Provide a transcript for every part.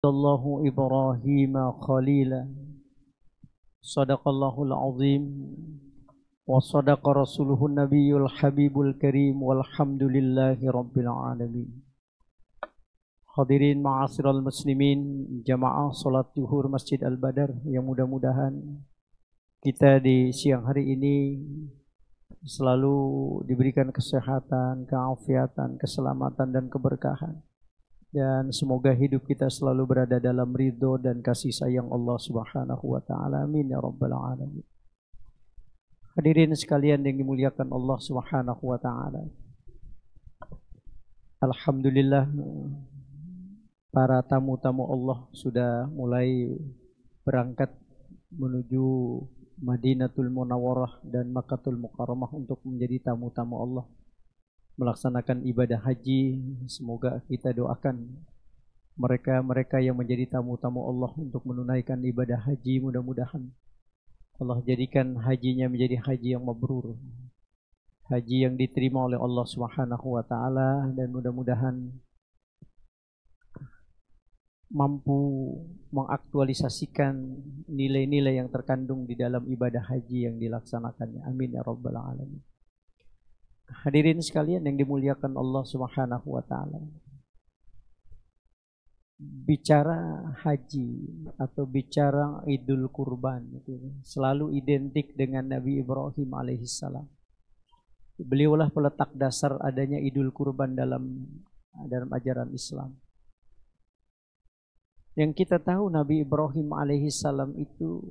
Allahu Ibrahim khalila. Sadaqallahul azim wa sadaqa rasuluhun nabiyul habibul karim walhamdulillahi rabbil alamin. Hadirin ma'asyiral muslimin, jamaah salat zuhur Masjid Al-Badar yang mudah-mudahan kita di siang hari ini selalu diberikan kesehatan, keafiatan, keselamatan dan keberkahan. Dan semoga hidup kita selalu berada dalam ridho dan kasih sayang Allah Subhanahu wa taala. Amin ya rabbal alamin. Hadirin sekalian yang dimuliakan Allah Subhanahu wa taala. Alhamdulillah, para tamu-tamu Allah sudah mulai berangkat menuju Madinatul Munawwarah dan Makkatul Mukarramah untuk menjadi tamu-tamu Allah, melaksanakan ibadah haji. Semoga kita doakan mereka yang menjadi tamu-tamu Allah untuk menunaikan ibadah haji. Mudah-mudahan Allah jadikan hajinya menjadi haji yang mabrur, haji yang diterima oleh Allah Subhanahu wa taala, dan mudah-mudahan mampu mengaktualisasikan nilai-nilai yang terkandung di dalam ibadah haji yang dilaksanakannya. Amin ya rabbal alamin. Hadirin sekalian yang dimuliakan Allah Subhanahu wa taala. Bicara haji atau bicara Idul Kurban itu selalu identik dengan Nabi Ibrahim alaihissalam. Beliaulah peletak dasar adanya Idul Kurban dalam ajaran Islam. Yang kita tahu Nabi Ibrahim alaihissalam itu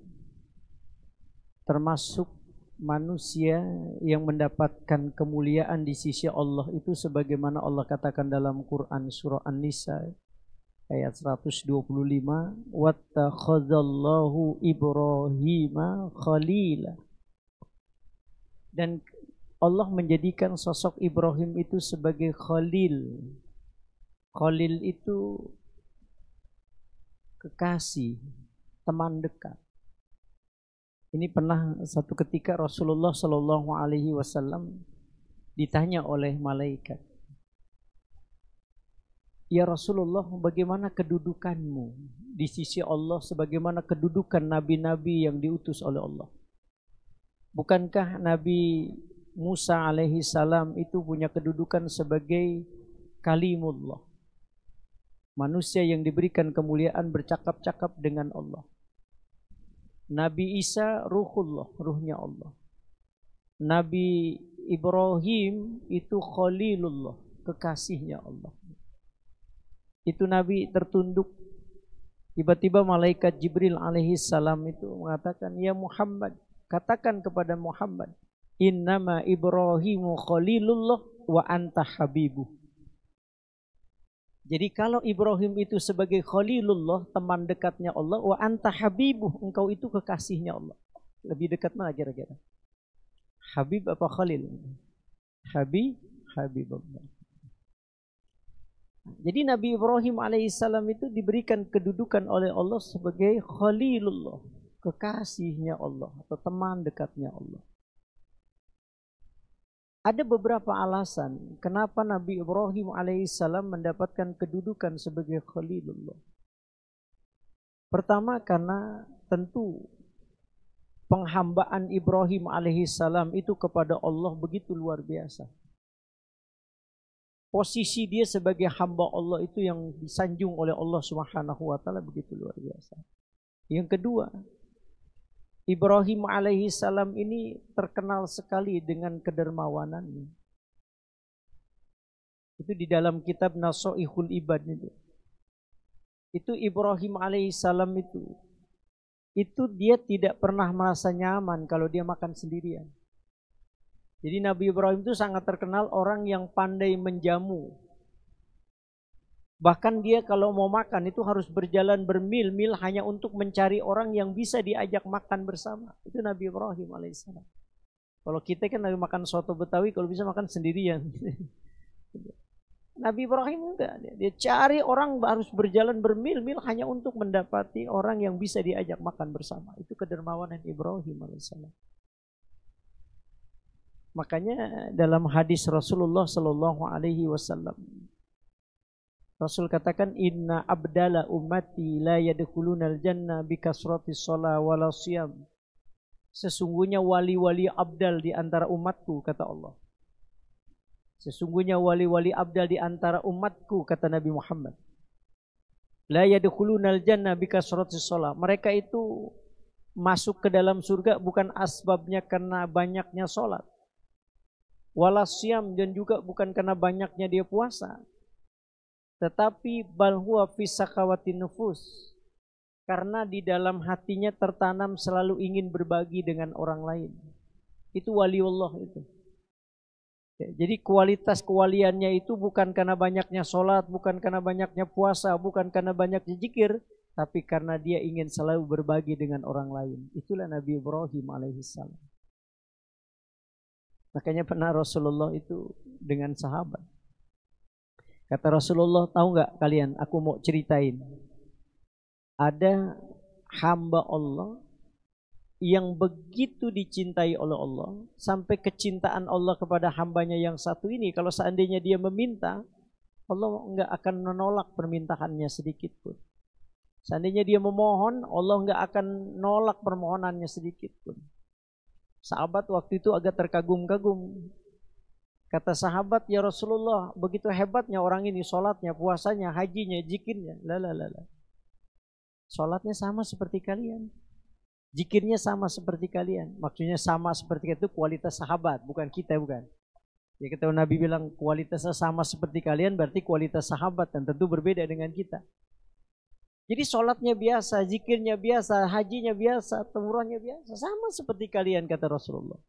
termasuk manusia yang mendapatkan kemuliaan di sisi Allah itu sebagaimana Allah katakan dalam Quran surah An-Nisa ayat 125, wattakhadallahu Ibrahima khalila. Dan Allah menjadikan sosok Ibrahim itu sebagai khalil. Khalil itu kekasih, teman dekat. Ini pernah satu ketika Rasulullah Shallallahu Alaihi Wasallam ditanya oleh malaikat, ya Rasulullah, bagaimana kedudukanmu di sisi Allah sebagaimana kedudukan nabi-nabi yang diutus oleh Allah? Bukankah Nabi Musa alaihi salam itu punya kedudukan sebagai kalimullah, manusia yang diberikan kemuliaan bercakap-cakap dengan Allah? Nabi Isa ruhullah, ruhnya Allah. Nabi Ibrahim itu khalilullah, kekasihnya Allah. Itu Nabi tertunduk. Tiba-tiba malaikat Jibril alaihi salam itu mengatakan, ya Muhammad, katakan kepada Muhammad, innama Ibrahimu khalilullah wa anta habibuh. Jadi kalau Ibrahim itu sebagai khalilullah, teman dekatnya Allah, wa anta habibuh, engkau itu kekasihnya Allah. Lebih dekat mana kira-kira? Habib apa khalil? Habib Allah. Jadi Nabi Ibrahim alaihissalam itu diberikan kedudukan oleh Allah sebagai khalilullah, kekasihnya Allah atau teman dekatnya Allah. Ada beberapa alasan kenapa Nabi Ibrahim alaihissalam mendapatkan kedudukan sebagai khalilullah. Pertama, karena tentu penghambaan Ibrahim alaihissalam itu kepada Allah begitu luar biasa. Posisi dia sebagai hamba Allah itu yang disanjung oleh Allah Subhanahu wa taala begitu luar biasa. Yang kedua, Ibrahim alaihissalam ini terkenal sekali dengan kedermawanannya. Itu di dalam kitab Nasoihul Ibad itu. Itu Ibrahim alaihissalam itu dia tidak pernah merasa nyaman kalau dia makan sendirian. Jadi Nabi Ibrahim itu sangat terkenal orang yang pandai menjamu. Bahkan dia kalau mau makan itu harus berjalan bermil-mil hanya untuk mencari orang yang bisa diajak makan bersama. Itu Nabi Ibrahim alaihissalam. Kalau kita kan Nabi makan soto Betawi, kalau bisa makan sendirian. Nabi Ibrahim enggak. Dia cari orang, harus berjalan bermil-mil hanya untuk mendapati orang yang bisa diajak makan bersama. Itu kedermawanan Ibrahim alaihissalam. Makanya dalam hadis Rasulullah Sallallahu Alaihi Wasallam Rasul katakan inna abdala ummati la yadkhulunal jannah bikasratis shalah wala siyam. Sesungguhnya wali-wali abdal di antara umatku, kata Allah. Sesungguhnya wali-wali abdal di antara umatku, kata Nabi Muhammad. La yadkhulunal jannah bikasratis shalah. Mereka itu masuk ke dalam surga bukan asbabnya karena banyaknya sholat. Wala siyam, dan juga bukan karena banyaknya dia puasa. Tetapi bal huwa fi sakawatin nufus, karena di dalam hatinya tertanam selalu ingin berbagi dengan orang lain. Itu waliullah itu. Ya, jadi kualitas kewaliannya itu bukan karena banyaknya sholat, bukan karena banyaknya puasa, bukan karena banyaknya zikir, tapi karena dia ingin selalu berbagi dengan orang lain. Itulah Nabi Ibrahim alaihissalam. Makanya pernah Rasulullah itu dengan sahabat. Kata Rasulullah, tahu nggak kalian, aku mau ceritain. Ada hamba Allah yang begitu dicintai oleh Allah, sampai kecintaan Allah kepada hambanya yang satu ini, kalau seandainya dia meminta, Allah nggak akan menolak permintaannya sedikit pun. Seandainya dia memohon, Allah nggak akan nolak permohonannya sedikit pun. Sahabat waktu itu agak terkagum-kagum. Kata sahabat, ya Rasulullah, begitu hebatnya orang ini, sholatnya, puasanya, hajinya, zikirnya. La. Sholatnya sama seperti kalian, zikirnya sama seperti kalian. Maksudnya sama seperti itu kualitas sahabat, bukan kita, bukan. Ya, kita Nabi bilang kualitasnya sama seperti kalian, berarti kualitas sahabat, dan tentu berbeda dengan kita. Jadi sholatnya biasa, zikirnya biasa, hajinya biasa, umrahnya biasa, sama seperti kalian, kata Rasulullah.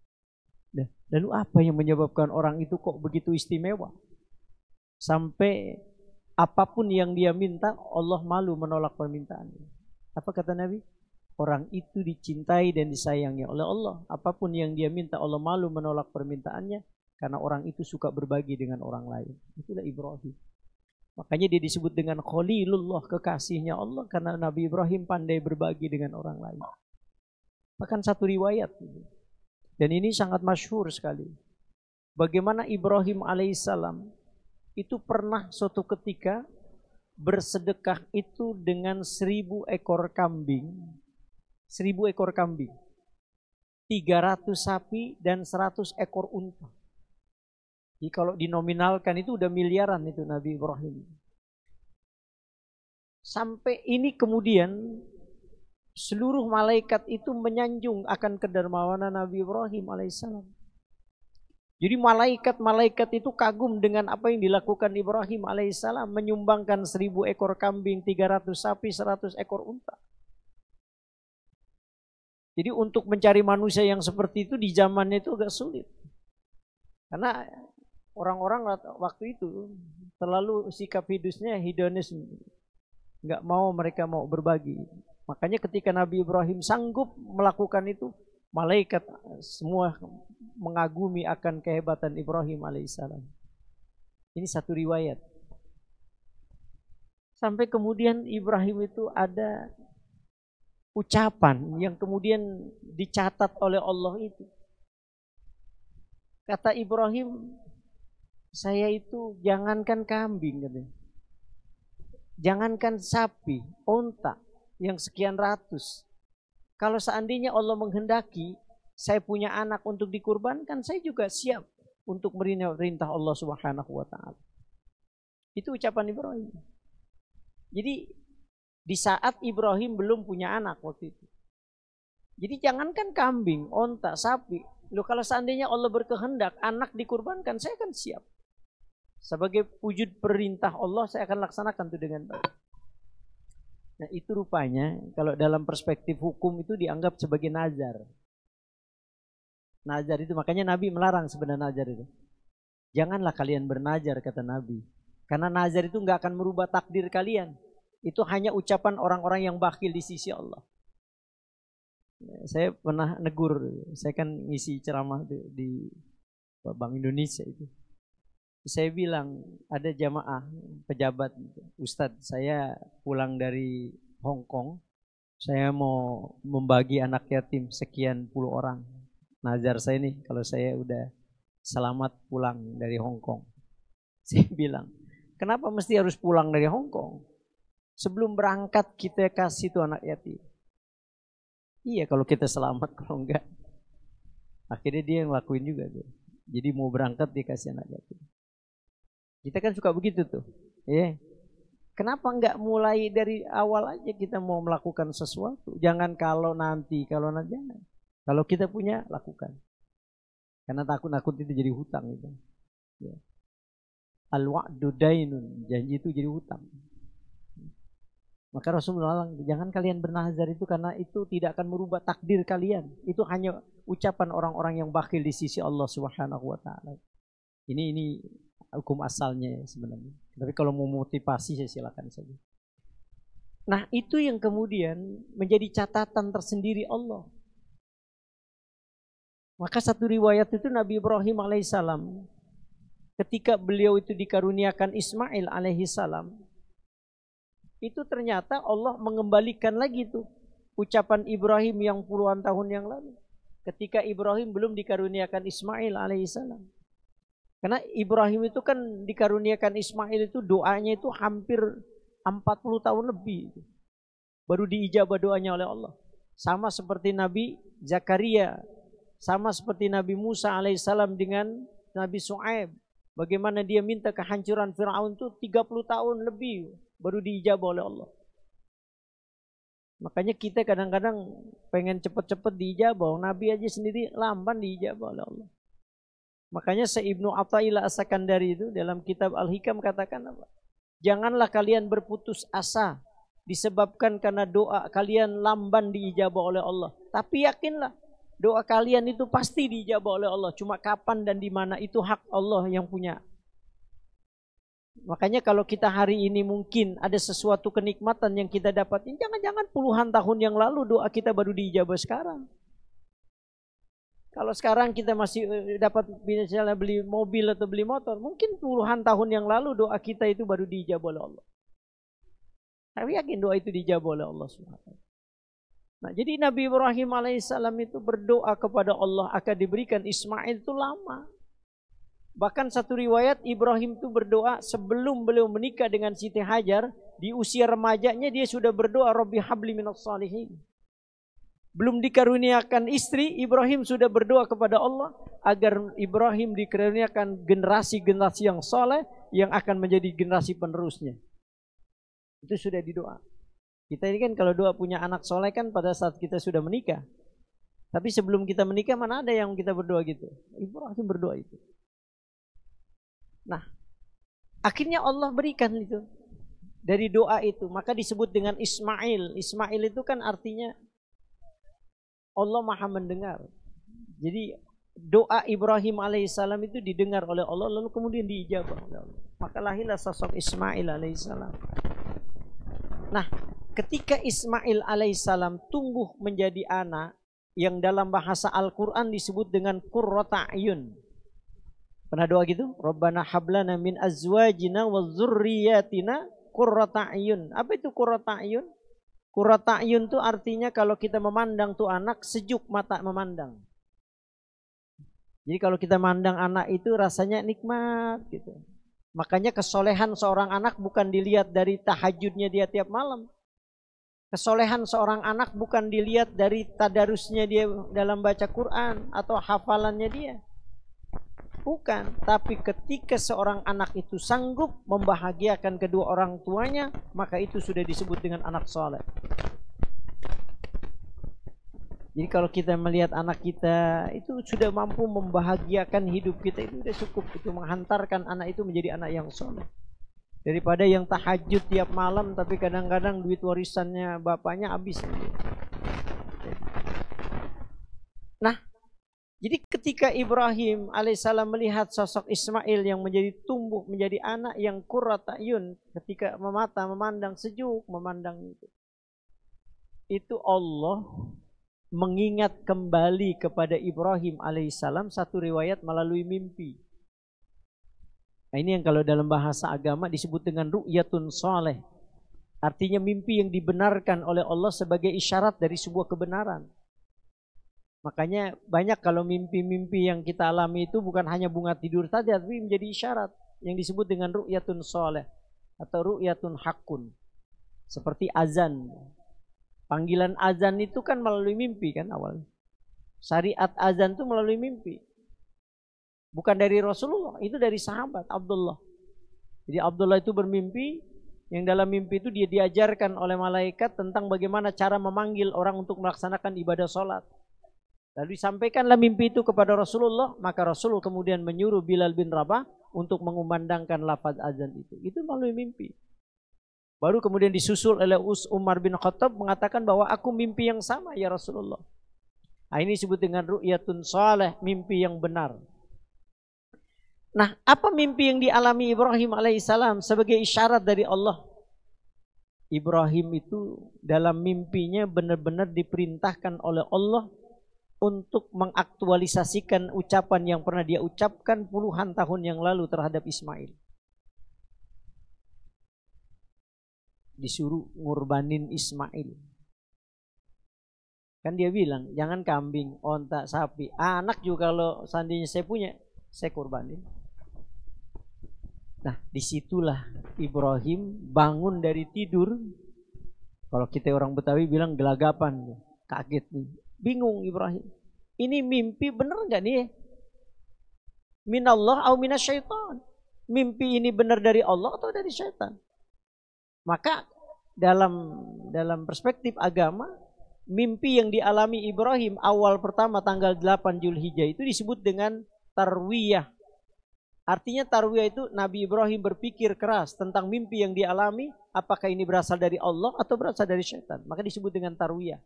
Lalu apa yang menyebabkan orang itu kok begitu istimewa? Sampai apapun yang dia minta, Allah malu menolak permintaannya. Apa kata Nabi? Orang itu dicintai dan disayangi oleh Allah. Apapun yang dia minta, Allah malu menolak permintaannya, karena orang itu suka berbagi dengan orang lain. Itulah Ibrahim. Makanya dia disebut dengan Khalilullah, kekasihnya Allah, karena Nabi Ibrahim pandai berbagi dengan orang lain. Bahkan satu riwayat, dan ini sangat masyhur sekali, bagaimana Ibrahim alaihissalam itu pernah suatu ketika bersedekah itu dengan 1000 ekor kambing, 1000 ekor kambing, 300 sapi dan 100 ekor unta. Jadi kalau dinominalkan itu udah miliaran itu Nabi Ibrahim. Sampai ini kemudian seluruh malaikat itu menyanjung akan kedermawanan Nabi Ibrahim alaihissalam. Jadi malaikat-malaikat itu kagum dengan apa yang dilakukan Ibrahim alaihissalam, menyumbangkan 1000 ekor kambing, 300 sapi, 100 ekor unta. Jadi untuk mencari manusia yang seperti itu di zamannya itu agak sulit. Karena orang-orang waktu itu terlalu sikap hidupnya hedonis, nggak mau, mereka mau berbagi. Makanya ketika Nabi Ibrahim sanggup melakukan itu, malaikat semua mengagumi akan kehebatan Ibrahim alaihissalam. Ini satu riwayat. Sampai kemudian Ibrahim itu ada ucapan yang kemudian dicatat oleh Allah itu. Kata Ibrahim, saya itu jangankan kambing, katanya, jangankan sapi, unta yang sekian ratus. Kalau seandainya Allah menghendaki saya punya anak untuk dikurbankan, saya juga siap untuk merintah Allah Subhanahu wa taala. Itu ucapan Ibrahim. Jadi di saat Ibrahim belum punya anak waktu itu. Jadi jangankan kambing, unta, sapi, loh, kalau seandainya Allah berkehendak anak dikurbankan, saya akan siap. Sebagai wujud perintah Allah, saya akan laksanakan itu dengan baik. Nah, itu rupanya kalau dalam perspektif hukum itu dianggap sebagai nazar. Nazar itu makanya Nabi melarang sebenarnya nazar itu. Janganlah kalian bernazar, kata Nabi. Karena nazar itu nggak akan merubah takdir kalian. Itu hanya ucapan orang-orang yang bakhil di sisi Allah. Saya pernah negur, saya kan ngisi ceramah di Bank Indonesia itu. Saya bilang, ada jamaah pejabat, Ustadz, saya pulang dari Hong Kong, saya mau membagi anak yatim sekian puluh orang. Nazar saya nih, kalau saya udah selamat pulang dari Hong Kong. Saya bilang, Kenapa mesti harus pulang dari Hong Kong? Sebelum berangkat kita kasih tuh anak yatim. Iya kalau kita selamat, kalau enggak. Akhirnya dia ngelakuin juga tuh. Jadi mau berangkat dikasih anak yatim. Kita kan suka begitu tuh. Ya. Kenapa enggak mulai dari awal aja kita mau melakukan sesuatu? Jangan kalau nanti jangan. Kalau kita punya, lakukan. Karena takut itu jadi hutang itu. Ya. Al-wa'du dainun, janji itu jadi hutang. Maka Rasulullah bilang, jangan kalian bernazar itu karena itu tidak akan merubah takdir kalian. Itu hanya ucapan orang-orang yang bakhil di sisi Allah Subhanahu wa taala. Ini hukum asalnya sebenarnya. Tapi kalau mau motivasi saya silakan saja. Nah, itu yang kemudian menjadi catatan tersendiri Allah. Maka satu riwayat itu Nabi Ibrahim alaihissalam ketika beliau itu dikaruniakan Ismail alaihissalam, itu ternyata Allah mengembalikan lagi tuh ucapan Ibrahim yang puluhan tahun yang lalu. Ketika Ibrahim belum dikaruniakan Ismail alaihissalam. Karena Ibrahim itu kan dikaruniakan Ismail itu doanya itu hampir 40 tahun lebih. Baru diijabah doanya oleh Allah. Sama seperti Nabi Zakaria. Sama seperti Nabi Musa alaihissalam dengan Nabi Shu'aib. Bagaimana dia minta kehancuran Fir'aun itu 30 tahun lebih baru diijabah oleh Allah. Makanya kita kadang-kadang pengen cepat-cepat diijabah. Nabi aja sendiri lamban diijabah oleh Allah. Makanya Ibnu Athaillah As-Sakandari itu dalam kitab Al-Hikam katakan apa? Janganlah kalian berputus asa disebabkan karena doa kalian lamban diijabah oleh Allah. Tapi yakinlah doa kalian itu pasti diijabah oleh Allah. Cuma kapan dan di mana itu hak Allah yang punya. Makanya kalau kita hari ini mungkin ada sesuatu kenikmatan yang kita dapatin, jangan-jangan puluhan tahun yang lalu doa kita baru diijabah sekarang. Kalau sekarang kita masih dapat misalnya beli mobil atau beli motor, mungkin puluhan tahun yang lalu doa kita itu baru diijabah oleh Allah. Tapi yakin doa itu diijabah oleh Allah SWT. Nah, jadi Nabi Ibrahim alaihissalam itu berdoa kepada Allah akan diberikan Ismail itu lama. Bahkan satu riwayat Ibrahim itu berdoa sebelum beliau menikah dengan Siti Hajar, di usia remajanya dia sudah berdoa Rabbi habli minas salihin. Belum dikaruniakan istri, Ibrahim sudah berdoa kepada Allah agar Ibrahim dikaruniakan generasi-generasi yang soleh yang akan menjadi generasi penerusnya. Itu sudah didoa. Kita ini kan kalau doa punya anak soleh kan pada saat kita sudah menikah. Tapi sebelum kita menikah mana ada yang kita berdoa gitu. Ibrahim berdoa itu. Nah, akhirnya Allah berikan itu. Dari doa itu. Maka disebut dengan Ismail. Ismail itu kan artinya Allah maha mendengar. Jadi doa Ibrahim alaihissalam itu didengar oleh Allah. Lalu kemudian diijabah oleh Allah. Maka lahirlah sosok Ismail alaihissalam. Nah, ketika Ismail alaihissalam tumbuh menjadi anak yang dalam bahasa Al-Quran disebut dengan qurrata a'yun. Pernah doa gitu? Rabbana hablana min azwajina wa dzurriyyatina qurrata a'yun. Apa itu qurrata a'yun? Qurrata a'yun itu artinya kalau kita memandang tuh anak sejuk mata memandang. Jadi kalau kita mandang anak itu rasanya nikmat gitu. Makanya kesolehan seorang anak bukan dilihat dari tahajudnya dia tiap malam. Kesolehan seorang anak bukan dilihat dari tadarusnya dia dalam baca Quran atau hafalannya dia. Bukan, tapi ketika seorang anak itu sanggup membahagiakan kedua orang tuanya, maka itu sudah disebut dengan anak soleh. Jadi kalau kita melihat anak kita itu sudah mampu membahagiakan hidup kita, itu sudah cukup, itu menghantarkan anak itu menjadi anak yang soleh. Daripada yang tahajud tiap malam tapi kadang-kadang duit warisannya bapaknya habis. Nah, jadi ketika Ibrahim alaihissalam melihat sosok Ismail yang menjadi tumbuh menjadi anak yang qurrata a'yun, ketika memandang sejuk, memandang itu Allah mengingat kembali kepada Ibrahim alaihissalam satu riwayat melalui mimpi. Nah, ini yang kalau dalam bahasa agama disebut dengan ru'yatun soleh. Artinya mimpi yang dibenarkan oleh Allah sebagai isyarat dari sebuah kebenaran. Makanya banyak kalau mimpi-mimpi yang kita alami itu bukan hanya bunga tidur saja, tapi menjadi isyarat. yang disebut dengan ru'yatun sholeh atau ru'yatun hakun. Seperti azan. Panggilan azan itu kan melalui mimpi kan awalnya. Syariat azan itu melalui mimpi. Bukan dari Rasulullah, itu dari sahabat Abdullah. Jadi Abdullah itu bermimpi, yang dalam mimpi itu dia diajarkan oleh malaikat tentang bagaimana cara memanggil orang untuk melaksanakan ibadah sholat. Lalu disampaikanlah mimpi itu kepada Rasulullah, maka Rasul kemudian menyuruh Bilal bin Rabah untuk mengumandangkan lafaz azan itu. Itu melalui mimpi. Baru kemudian disusul oleh Umar bin Khattab mengatakan bahwa aku mimpi yang sama ya Rasulullah. Nah, ini disebut dengan ru'yatun shaleh, mimpi yang benar. Nah, apa mimpi yang dialami Ibrahim alaihissalam sebagai isyarat dari Allah? Ibrahim itu dalam mimpinya benar-benar diperintahkan oleh Allah untuk mengaktualisasikan ucapan yang pernah dia ucapkan puluhan tahun yang lalu terhadap Ismail. Disuruh ngurbanin Ismail. Kan dia bilang, jangan kambing, onta, sapi. Anak juga kalau seandainya saya punya, saya kurbanin. Nah, disitulah Ibrahim bangun dari tidur. Kalau kita orang Betawi bilang gelagapan, kaget nih. Bingung Ibrahim. Ini mimpi bener gak nih? Minallah au minasyaitan. Mimpi ini benar dari Allah atau dari syaitan? Maka dalam perspektif agama, mimpi yang dialami Ibrahim awal pertama tanggal 8 Zulhijjah itu disebut dengan tarwiyah. Artinya tarwiyah itu Nabi Ibrahim berpikir keras tentang mimpi yang dialami, apakah ini berasal dari Allah atau berasal dari syaitan. Maka disebut dengan tarwiyah.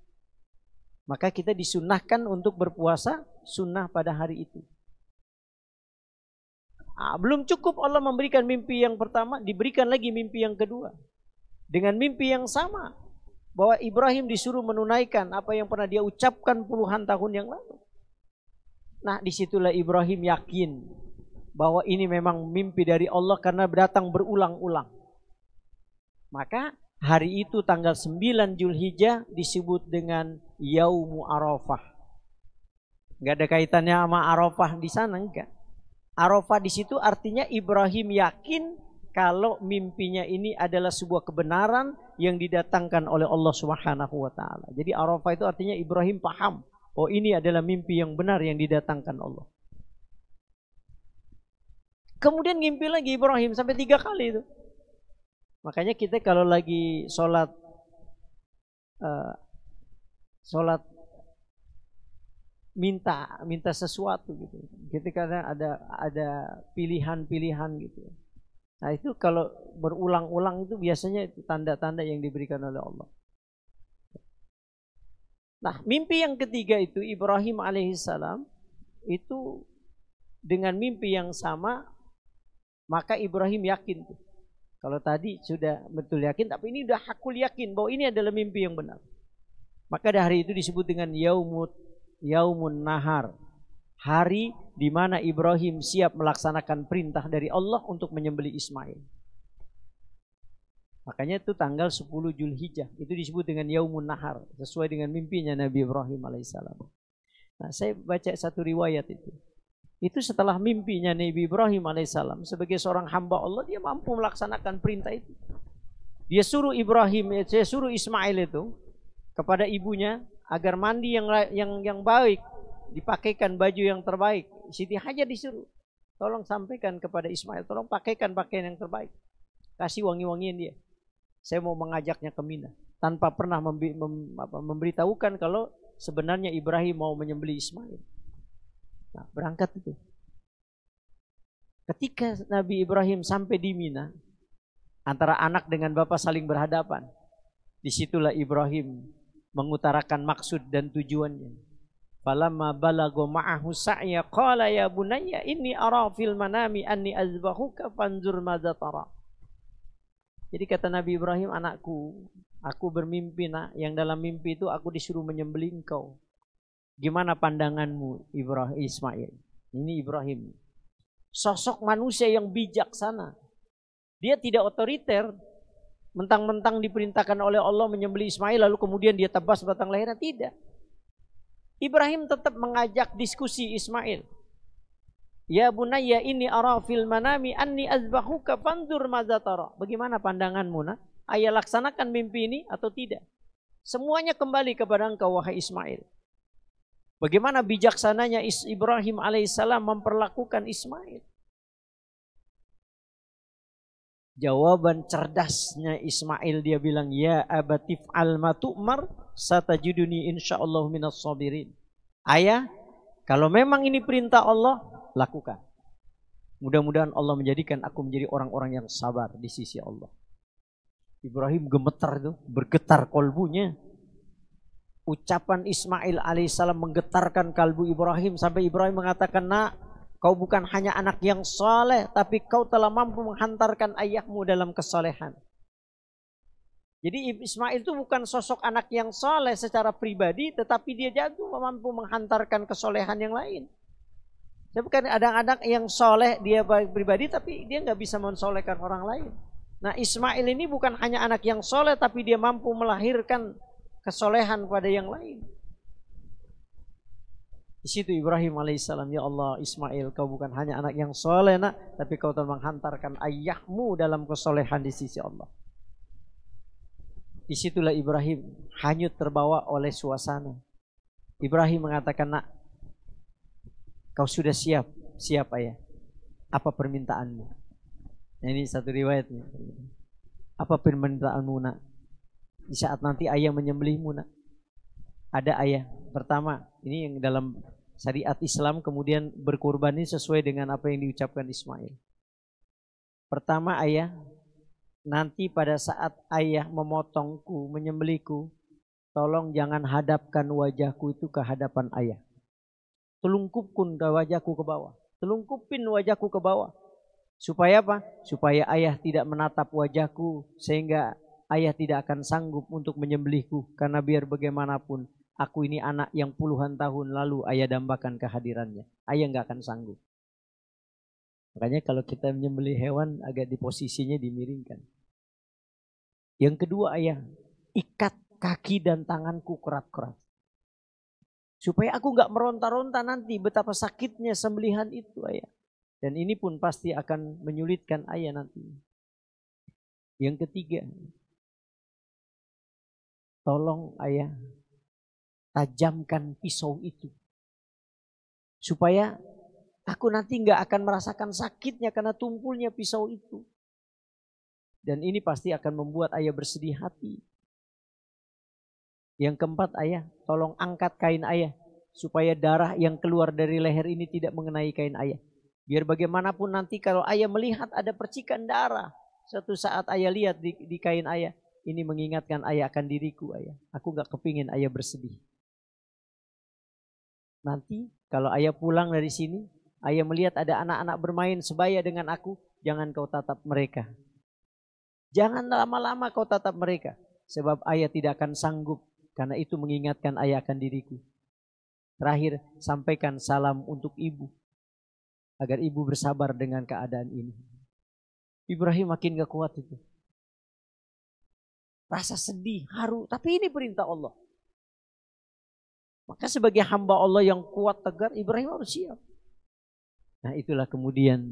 Maka kita disunahkan untuk berpuasa sunnah pada hari itu. Belum cukup Allah memberikan mimpi yang pertama, diberikan lagi mimpi yang kedua. Dengan mimpi yang sama, bahwa Ibrahim disuruh menunaikan apa yang pernah dia ucapkan puluhan tahun yang lalu. Nah, disitulah Ibrahim yakin bahwa ini memang mimpi dari Allah karena datang berulang-ulang. Maka hari itu tanggal 9 Zulhijjah disebut dengan Yaumu Arafah. Enggak ada kaitannya sama Arafah di sana, enggak. Arafah di situ artinya Ibrahim yakin kalau mimpinya ini adalah sebuah kebenaran yang didatangkan oleh Allah Subhanahu wa taala. Jadi Arafah itu artinya Ibrahim paham, oh ini adalah mimpi yang benar yang didatangkan Allah. Kemudian ngimpi lagi Ibrahim sampai 3 kali itu. Makanya kita kalau lagi sholat minta sesuatu gitu. Kita kadang ada pilihan-pilihan gitu. Nah, itu kalau berulang-ulang itu biasanya tanda-tanda yang diberikan oleh Allah. Nah, mimpi yang ketiga itu Ibrahim alaihissalam itu dengan mimpi yang sama, maka Ibrahim yakin tuh. Kalau tadi sudah betul yakin, tapi ini udah hakul yakin bahwa ini adalah mimpi yang benar. Maka hari itu disebut dengan Yaumun Nahar. Hari di mana Ibrahim siap melaksanakan perintah dari Allah untuk menyembelih Ismail. Makanya itu tanggal 10 Zulhijjah. Itu disebut dengan Yaumun Nahar. Sesuai dengan mimpinya Nabi Ibrahim alaihissalam. Nah, saya baca satu riwayat itu. Itu setelah mimpinya Nabi Ibrahim alaihissalam. Sebagai seorang hamba Allah, dia mampu melaksanakan perintah itu. Dia suruh Ismail itu kepada ibunya agar mandi yang baik. Dipakaikan baju yang terbaik. Siti Hajar disuruh, tolong sampaikan kepada Ismail, tolong pakaikan pakaian yang terbaik. Kasih wangi-wangian dia. Saya mau mengajaknya ke Mina. Tanpa pernah memberitahukan kalau sebenarnya Ibrahim mau menyembelih Ismail. Nah, berangkat itu. Ketika Nabi Ibrahim sampai di Mina, antara anak dengan bapak saling berhadapan. Disitulah Ibrahim mengutarakan maksud dan tujuannya. Falamma balago ma'ahu sa'ya qala ya bunayya inni ara fil manami anni azbahuka fanzur madza tara. Jadi kata Nabi Ibrahim, anakku, aku bermimpi nak, yang dalam mimpi itu aku disuruh menyembelih engkau. Gimana pandanganmu Ismail? Ini Ibrahim. Sosok manusia yang bijaksana. Dia tidak otoriter. Mentang-mentang diperintahkan oleh Allah menyembelih Ismail lalu kemudian dia tebas batang lehernya, tidak. Ibrahim tetap mengajak diskusi Ismail. Ya bunayya inni ara fil manami anni azbahuka fanzur madza tara. Bagaimana pandanganmu, nak? Ayah laksanakan mimpi ini atau tidak? Semuanya kembali kepada engkau, wahai Ismail. Bagaimana bijaksananya Ibrahim alaihissalam memperlakukan Ismail? Jawaban cerdasnya Ismail, dia bilang, ya abatif al matu'mar satajiduni insyaallah minas sabirin. Ayah, kalau memang ini perintah Allah, lakukan. Mudah-mudahan Allah menjadikan aku menjadi orang-orang yang sabar di sisi Allah. Ibrahim gemetar tuh, bergetar kolbunya. Ucapan Ismail alaihissalam menggetarkan kalbu Ibrahim sampai Ibrahim mengatakan, nak, kau bukan hanya anak yang soleh, tapi kau telah mampu menghantarkan ayahmu dalam kesolehan. Jadi Ismail itu bukan sosok anak yang soleh secara pribadi, tetapi dia jago mampu menghantarkan kesolehan yang lain. Tapi kan ada yang soleh dia pribadi, tapi dia nggak bisa mensolehkan orang lain. Nah, Ismail ini bukan hanya anak yang soleh, tapi dia mampu melahirkan kesolehan pada yang lain. Di situ Ibrahim alaihissalam, ya Allah, Ismail, kau bukan hanya anak yang soleh, nak, tapi kau telah menghantarkan ayahmu dalam kesolehan di sisi Allah. Disitulah Ibrahim hanyut terbawa oleh suasana. Ibrahim mengatakan, nak, kau sudah siap? Siap, ayah. Apa permintaanmu? Nah, ini satu riwayat. Apa permintaanmu, nak? Di saat nanti ayah menyembelihmu, nak. Ada ayah. Pertama, ini yang dalam syariat Islam kemudian berkorban ini sesuai dengan apa yang diucapkan Ismail. Pertama, ayah, nanti pada saat ayah memotongku, menyembelihku, tolong jangan hadapkan wajahku itu ke hadapan ayah. Telungkupkan ke wajahku ke bawah. Telungkupin wajahku ke bawah. Supaya apa? Supaya ayah tidak menatap wajahku, sehingga ayah tidak akan sanggup untuk menyembelihku. Karena biar bagaimanapun, aku ini anak yang puluhan tahun lalu ayah dambakan kehadirannya. Ayah nggak akan sanggup. Makanya kalau kita menyembelih hewan agak di posisinya dimiringkan. Yang kedua, ayah, ikat kaki dan tanganku kerat-kerat. Supaya aku nggak meronta-ronta nanti betapa sakitnya sembelihan itu, ayah. Dan ini pun pasti akan menyulitkan ayah nanti. Yang ketiga, tolong ayah tajamkan pisau itu. Supaya aku nanti nggak akan merasakan sakitnya karena tumpulnya pisau itu. Dan ini pasti akan membuat ayah bersedih hati. Yang keempat, ayah, tolong angkat kain ayah. Supaya darah yang keluar dari leher ini tidak mengenai kain ayah. Biar bagaimanapun nanti kalau ayah melihat ada percikan darah. Suatu saat ayah lihat di kain ayah. Ini mengingatkan ayah akan diriku, ayah. Aku gak kepingin ayah bersedih. Nanti kalau ayah pulang dari sini, ayah melihat ada anak-anak bermain sebaya dengan aku. Jangan kau tatap mereka. Jangan lama-lama kau tatap mereka. Sebab ayah tidak akan sanggup. Karena itu mengingatkan ayah akan diriku. Terakhir, sampaikan salam untuk ibu. Agar ibu bersabar dengan keadaan ini. Ibrahim makin gak kuat itu. Rasa sedih, haru. Tapi ini perintah Allah. Maka sebagai hamba Allah yang kuat tegar, Ibrahim harus siap. Nah, itulah kemudian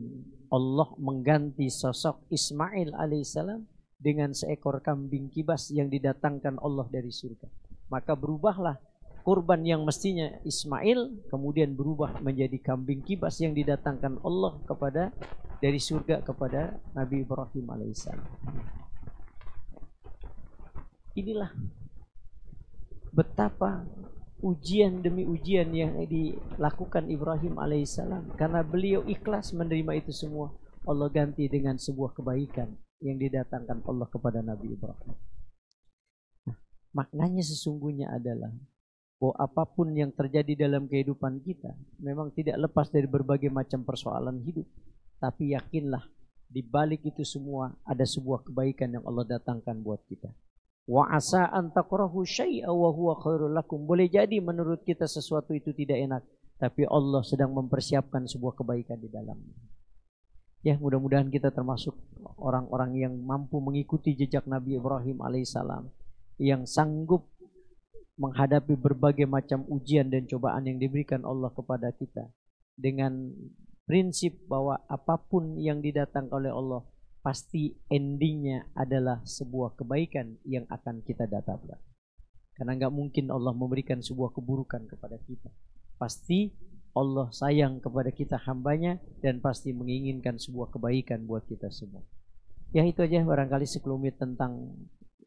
Allah mengganti sosok Ismail alaihissalam dengan seekor kambing kibas yang didatangkan Allah dari surga. Maka berubahlah kurban yang mestinya Ismail kemudian berubah menjadi kambing kibas yang didatangkan Allah dari surga kepada Nabi Ibrahim alaihissalam. Inilah betapa ujian demi ujian yang dilakukan Ibrahim alaihissalam. Karena beliau ikhlas menerima itu semua, Allah ganti dengan sebuah kebaikan yang didatangkan Allah kepada Nabi Ibrahim. Nah, maknanya sesungguhnya adalah bahwa apapun yang terjadi dalam kehidupan kita memang tidak lepas dari berbagai macam persoalan hidup. Tapi yakinlah di balik itu semua ada sebuah kebaikan yang Allah datangkan buat kita. Wa asa an takrahu syai'a wa huwa khairul lakum. Boleh jadi menurut kita sesuatu itu tidak enak, tapi Allah sedang mempersiapkan sebuah kebaikan di dalamnya. Ya, mudah-mudahan kita termasuk orang-orang yang mampu mengikuti jejak Nabi Ibrahim alaihissalam, yang sanggup menghadapi berbagai macam ujian dan cobaan yang diberikan Allah kepada kita dengan prinsip bahwa apapun yang didatangkan oleh Allah pasti endingnya adalah sebuah kebaikan yang akan kita dapatkan. Karena nggak mungkin Allah memberikan sebuah keburukan kepada kita. Pasti Allah sayang kepada kita hambanya dan pasti menginginkan sebuah kebaikan buat kita semua. Ya itu aja barangkali sekelumit tentang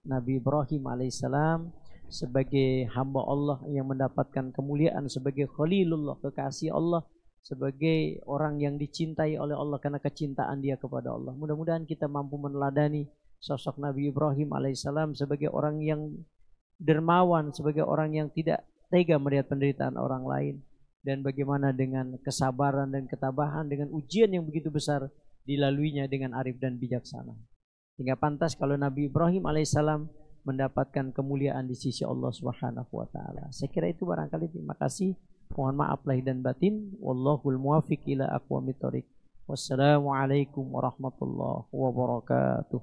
Nabi Ibrahim alaihissalam sebagai hamba Allah yang mendapatkan kemuliaan sebagai Khalilullah, kekasih Allah, sebagai orang yang dicintai oleh Allah karena kecintaan dia kepada Allah. Mudah-mudahan kita mampu meneladani sosok Nabi Ibrahim alaihissalam sebagai orang yang dermawan, sebagai orang yang tidak tega melihat penderitaan orang lain, dan bagaimana dengan kesabaran dan ketabahan dengan ujian yang begitu besar dilaluinya dengan arif dan bijaksana. Hingga pantas kalau Nabi Ibrahim alaihissalam mendapatkan kemuliaan di sisi Allah Subhanahu wa taala. Saya kira itu barangkali. Terima kasih. Mohon maaf lahir dan batin. Wallahul muwaffiq ila aqwamit thoriq. Wassalamualaikum warahmatullahi wabarakatuh.